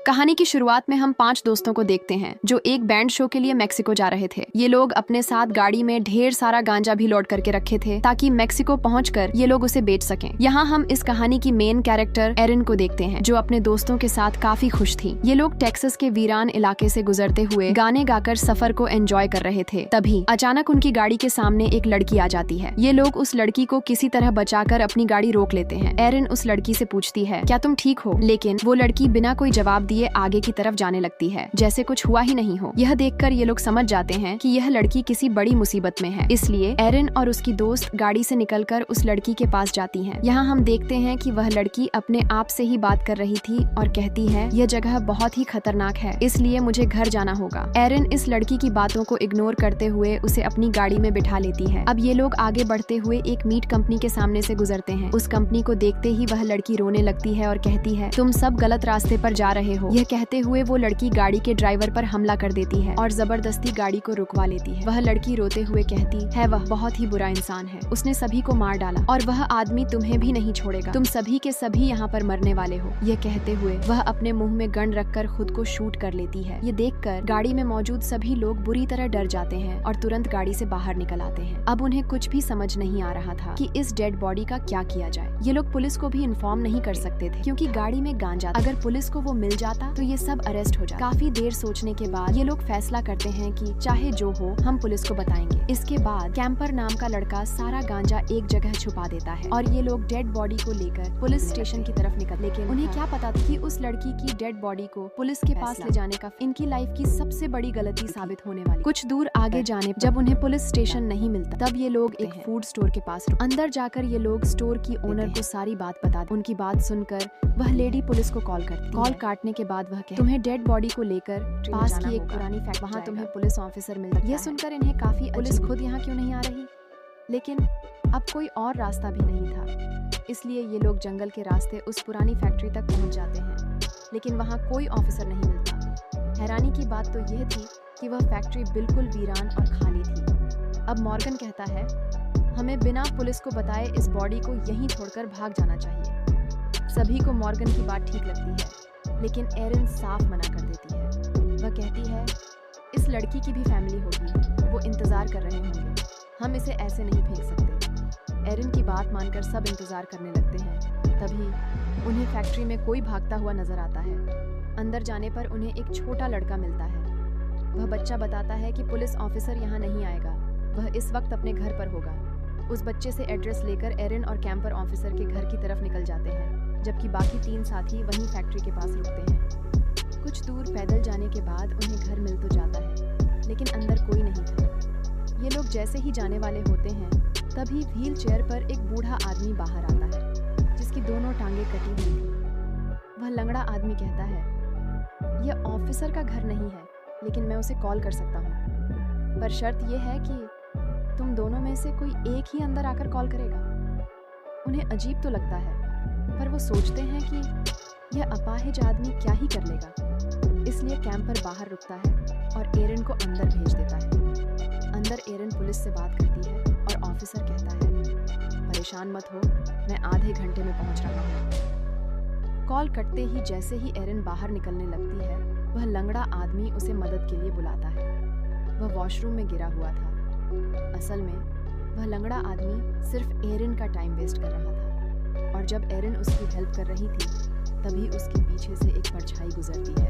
कहानी की शुरुआत में हम 5 दोस्तों को देखते हैं जो एक बैंड शो के लिए मेक्सिको जा रहे थे। ये लोग अपने साथ गाड़ी में ढेर सारा गांजा भी लोड करके रखे थे ताकि मेक्सिको पहुंचकर ये लोग उसे बेच सकें। यहाँ हम इस कहानी की मेन कैरेक्टर एरिन को देखते हैं जो अपने दोस्तों के साथ काफी खुश थी। ये लोग टेक्सास के वीरान इलाके से गुजरते हुए गाने गाकर सफर को एंजॉय कर रहे थे। तभी अचानक उनकी गाड़ी के सामने एक लड़की आ जाती है। ये लोग उस लड़की को किसी तरह बचाकर अपनी गाड़ी रोक लेते हैं। एरिन उस लड़की से पूछती है, क्या तुम ठीक हो? लेकिन वो लड़की बिना कोई जवाब दिए आगे की तरफ जाने लगती है, जैसे कुछ हुआ ही नहीं हो। यह देखकर ये लोग समझ जाते हैं कि यह लड़की किसी बड़ी मुसीबत में है। इसलिए एरिन और उसकी दोस्त गाड़ी से निकलकर उस लड़की के पास जाती हैं। यहाँ हम देखते हैं कि वह लड़की अपने आप से ही बात कर रही थी और कहती है, यह जगह बहुत ही खतरनाक है, इसलिए मुझे घर जाना होगा। एरिन इस लड़की की बातों को इग्नोर करते हुए उसे अपनी गाड़ी में बिठा लेती है। अब ये लोग आगे बढ़ते हुए एक मीट कंपनी के सामने से गुजरते हैं। उस कंपनी को देखते ही वह लड़की रोने लगती है और कहती है, तुम सब गलत रास्ते पर जा रहे हो। यह कहते हुए वो लड़की गाड़ी के ड्राइवर पर हमला कर देती है और जबरदस्ती गाड़ी को रुकवा लेती है। वह लड़की रोते हुए कहती है, वह बहुत ही बुरा इंसान है, उसने सभी को मार डाला और वह आदमी तुम्हें भी नहीं छोड़ेगा, तुम सभी के सभी यहाँ पर मरने वाले हो। यह कहते हुए वह अपने मुंह में गन रखकर खुद को शूट कर लेती है। ये देखकर गाड़ी में मौजूद सभी लोग बुरी तरह डर जाते हैं और तुरंत गाड़ी से बाहर निकल आते हैं। अब उन्हें कुछ भी समझ नहीं आ रहा था कि इस डेड बॉडी का क्या किया जाए। ये लोग पुलिस को भी इन्फॉर्म नहीं कर सकते थे क्योंकि गाड़ी में गांजा था। अगर पुलिस को वो मिल जाता तो ये सब अरेस्ट हो जाता। काफी देर सोचने के बाद ये लोग फैसला करते हैं कि चाहे जो हो हम पुलिस को बताएंगे। इसके बाद कैंपर नाम का लड़का सारा गांजा एक जगह छुपा देता है और ये लोग डेड बॉडी को लेकर पुलिस स्टेशन की तरफ निकल। लेकिन उन्हें क्या पता था कि उस लड़की की डेड बॉडी को पुलिस के पास ले जाने का इनकी लाइफ की सबसे बड़ी गलती साबित होने वाली। कुछ दूर आगे जाने जब उन्हें पुलिस स्टेशन नहीं मिलता तब ये लोग एक फूड स्टोर के पास अंदर जाकर ये लोग स्टोर की ओनर को सारी बात बता। उनकी बात सुनकर वह लेडी पुलिस को कॉल करती। कॉल काटने के बाद वह कहती, तुम्हें डेड बॉडी को लेकर पास की एक पुरानी फैक्ट्री, वहाँ तुम्हें पुलिस ऑफिसर मिलता है। यह सुनकर इन्हें काफी पुलिस खुद यहाँ क्यों नहीं आ रही? लेकिन अब कोई और रास्ता भी नहीं था, इसलिए ये लोग जंगल के रास्ते उस पुरानी फैक्ट्री तक पहुँच जाते हैं। लेकिन वहाँ कोई ऑफिसर नहीं मिलता। हैरानी की बात तो यह थी कि वह फैक्ट्री बिल्कुल वीरान और खाली थी। अब मॉर्गन कहता है, हमें बिना पुलिस को बताए इस बॉडी को यहीं छोड़कर भाग जाना चाहिए। सभी को मॉर्गन की बात ठीक लगती है, लेकिन एरिन साफ मना कर देती है। वह कहती है, इस लड़की की भी फैमिली होगी, वो इंतजार कर रहे होंगे, हम इसे ऐसे नहीं फेंक सकते। एरिन की बात मानकर सब इंतजार करने लगते हैं। तभी उन्हें फैक्ट्री में कोई भागता हुआ नजर आता है। अंदर जाने पर उन्हें एक छोटा लड़का मिलता है। वह बच्चा बताता है कि पुलिस ऑफिसर यहाँ नहीं आएगा, वह इस वक्त अपने घर पर होगा। उस बच्चे से एड्रेस लेकर एरिन और कैंपर ऑफिसर के घर की तरफ निकल जाते हैं, जबकि बाकी 3 साथी वहीं फैक्ट्री के पास रुकते हैं। कुछ दूर पैदल जाने के बाद उन्हें घर मिल तो जाता है, लेकिन अंदर कोई नहीं था। ये लोग जैसे ही जाने वाले होते हैं तभी व्हील चेयर पर एक बूढ़ा आदमी बाहर आता है, जिसकी दोनों टांगें कटी हुई थी। वह लंगड़ा आदमी कहता है, यह ऑफिसर का घर नहीं है, लेकिन मैं उसे कॉल कर सकता हूँ, पर शर्त यह है कि तुम दोनों में से कोई एक ही अंदर आकर कॉल करेगा। उन्हें अजीब तो लगता है, पर वो सोचते हैं कि यह अपाहिज आदमी क्या ही कर लेगा। इसलिए कैंपर बाहर रुकता है और एरिन को अंदर भेज देता है। अंदर एरिन पुलिस से बात करती है और ऑफिसर कहता है, परेशान मत हो, मैं आधे घंटे में पहुंच रहा हूँ। कॉल कटते ही जैसे ही एरिन बाहर निकलने लगती है, वह लंगड़ा आदमी उसे मदद के लिए बुलाता है। वह वॉशरूम में गिरा हुआ था। असल में वह लंगड़ा आदमी सिर्फ एरिन का टाइम वेस्ट कर रहा था और जब एरिन उसकी हेल्प कर रही थी तभी उसके पीछे से एक परछाई गुजरती है।